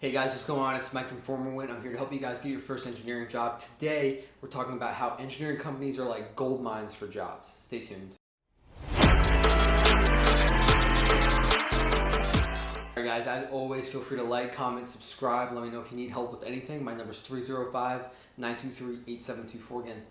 Hey guys, what's going on? It's Mike from FormerWin. I'm here to help you guys get your first engineering job. Today, we're talking about how engineering companies are like gold mines for jobs. Stay tuned. Alright guys, as always, feel free to like, comment, subscribe. Let me know if you need help with anything. My number is 305-923-8724. Again,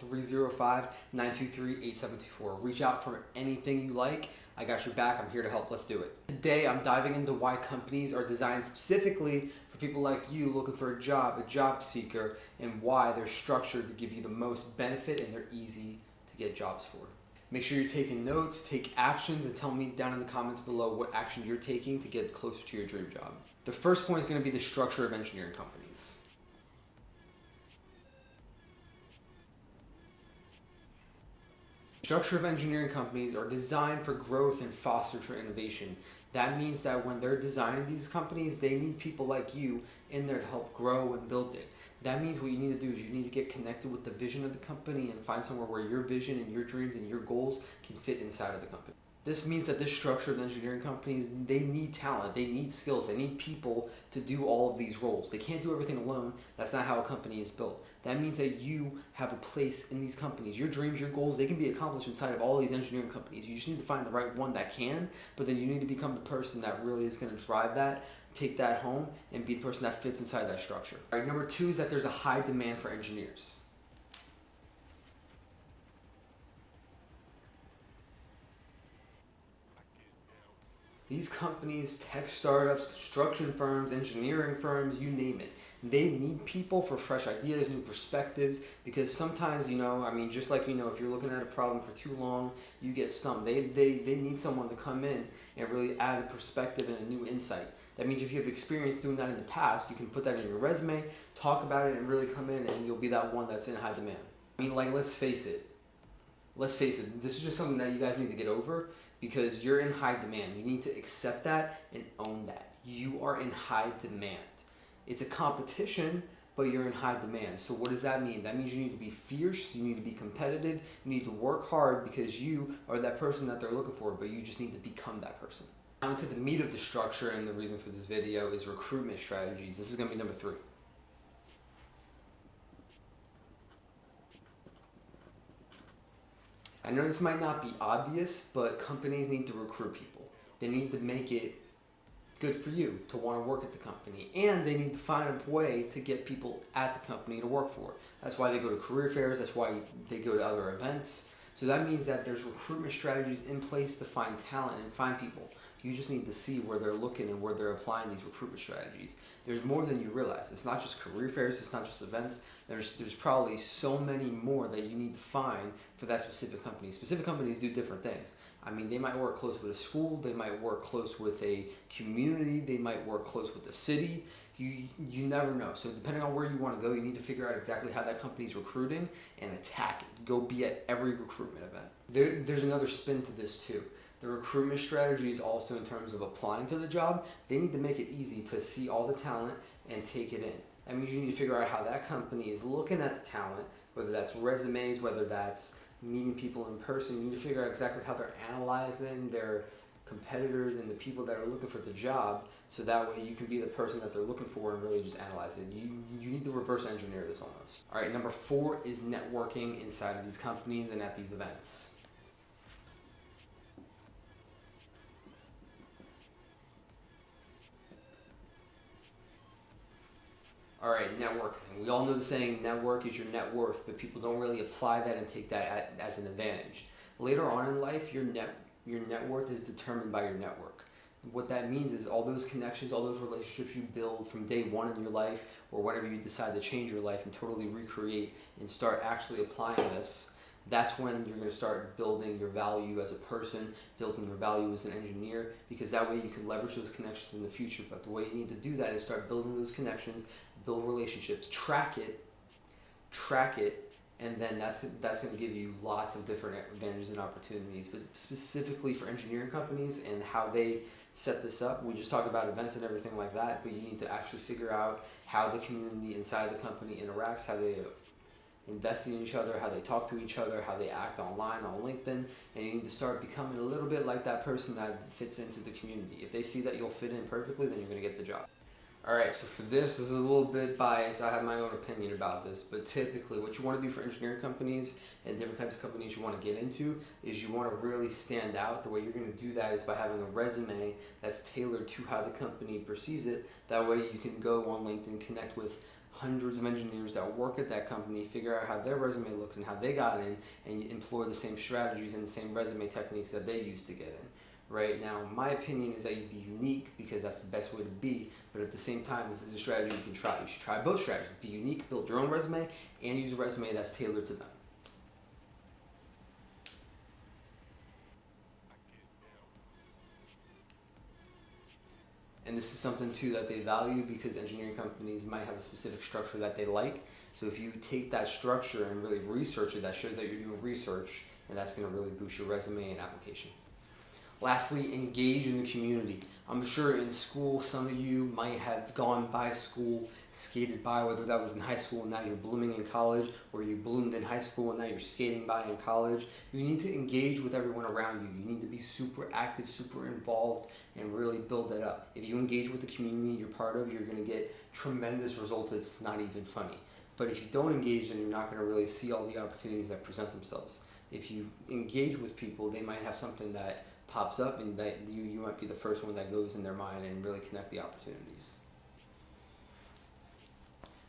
305-923-8724. Reach out for anything you like. I got your back. I'm here to help. Let's do it. Today, I'm diving into why companies are designed specifically for people like you looking for a job seeker, and why they're structured to give you the most benefit and they're easy to get jobs for. Make sure you're taking notes, take actions, and tell me down in the comments below what action you're taking to get closer to your dream job. The first point is going to be the structure of engineering companies. Structure of engineering companies are designed for growth and fostered for innovation. That means that when they're designing these companies, they need people like you in there to help grow and build it. That means what you need to do is you need to get connected with the vision of the company and find somewhere where your vision and your dreams and your goals can fit inside of the company. This means that this structure of engineering companies, they need talent, they need skills, they need people to do all of these roles. They can't do everything alone. That's not how a company is built. That means that you have a place in these companies. Your dreams, your goals, they can be accomplished inside of all these engineering companies. You just need to find the right one that can, but then you need to become the person that really is going to drive that, take that home, and be the person that fits inside that structure. All right, number two is that there's a high demand for engineers. These companies, tech startups, construction firms, engineering firms, you name it, they need people for fresh ideas, new perspectives, because sometimes, just like, if you're looking at a problem for too long, you get stumped. They need someone to come in and really add a perspective and a new insight. That means if you have experience doing that in the past, you can put that in your resume, talk about it, and really come in and you'll be that one that's in high demand. Let's face it, this is just something that you guys need to get over, because you're in high demand. You need to accept that and own that. You are in high demand. It's a competition, but you're in high demand. So what does that mean? That means you need to be fierce, you need to be competitive, you need to work hard, because you are that person that they're looking for, but you just need to become that person. Now into the meat of the structure, and the reason for this video is recruitment strategies. This is going to be number 3. I know this might not be obvious, but companies need to recruit people. They need to make it good for you to want to work at the company, and they need to find a way to get people at the company to work for. That's why they go to career fairs, that's why they go to other events. So that means that there's recruitment strategies in place to find talent and find people. You just need to see where they're looking and where they're applying these recruitment strategies. There's more than you realize. It's not just career fairs, it's not just events. There's probably so many more that you need to find for that specific company. Specific companies do different things. They might work close with a school, they might work close with a community, they might work close with the city. You never know. So depending on where you want to go, you need to figure out exactly how that company's recruiting and attack it. Go be at every recruitment event. There's another spin to this too. The recruitment strategies also, in terms of applying to the job, they need to make it easy to see all the talent and take it in. That means you need to figure out how that company is looking at the talent, whether that's resumes, whether that's meeting people in person. You need to figure out exactly how they're analyzing their competitors and the people that are looking for the job, so that way you can be the person that they're looking for and really just analyze it. You need to reverse engineer this almost. All right, number 4 is networking inside of these companies and at these events. All right, networking. We all know the saying, network is your net worth, but people don't really apply that and take that as an advantage. Later on in life, your net worth is determined by your network. What that means is all those connections, all those relationships you build from day one in your life, or whenever you decide to change your life and totally recreate and start actually applying this, that's when you're going to start building your value as a person, building your value as an engineer, because that way you can leverage those connections in the future. But the way you need to do that is start building those connections, build relationships, track it, and then that's going to give you lots of different advantages and opportunities. But specifically for engineering companies and how they set this up, we just talked about events and everything like that, but you need to actually figure out how the community inside the company interacts, how they invest in each other, how they talk to each other, how they act online, on LinkedIn, and you need to start becoming a little bit like that person that fits into the community. If they see that you'll fit in perfectly, then you're going to get the job. Alright, so for this is a little bit biased. I have my own opinion about this, but typically what you want to do for engineering companies and different types of companies you want to get into is you want to really stand out. The way you're going to do that is by having a resume that's tailored to how the company perceives it. That way you can go on LinkedIn, connect with hundreds of engineers that work at that company, figure out how their resume looks and how they got in, and employ the same strategies and the same resume techniques that they used to get in. Right now, my opinion is that you'd be unique because that's the best way to be, but at the same time, this is a strategy you can try. You should try both strategies. Be unique, build your own resume, and use a resume that's tailored to them. And this is something too that they value because engineering companies might have a specific structure that they like. So if you take that structure and really research it, that shows that you're doing research, and that's going to really boost your resume and application. Lastly, engage in the community. I'm sure in school, some of you might have gone by school, skated by, whether that was in high school and now you're blooming in college, or you bloomed in high school and now you're skating by in college. You need to engage with everyone around you. You need to be super active, super involved, and really build that up. If you engage with the community you're part of, you're going to get tremendous results. It's not even funny. But if you don't engage, then you're not going to really see all the opportunities that present themselves. If you engage with people, they might have something that pops up, and that you might be the first one that goes in their mind and really connect the opportunities.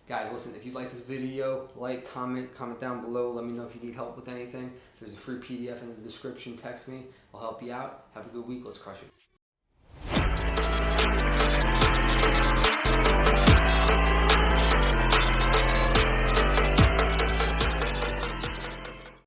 Guys, listen, if you like this video, like, comment down below. Let me know if you need help with anything. There's a free PDF in the description. Text me. I'll help you out. Have a good week. Let's crush it.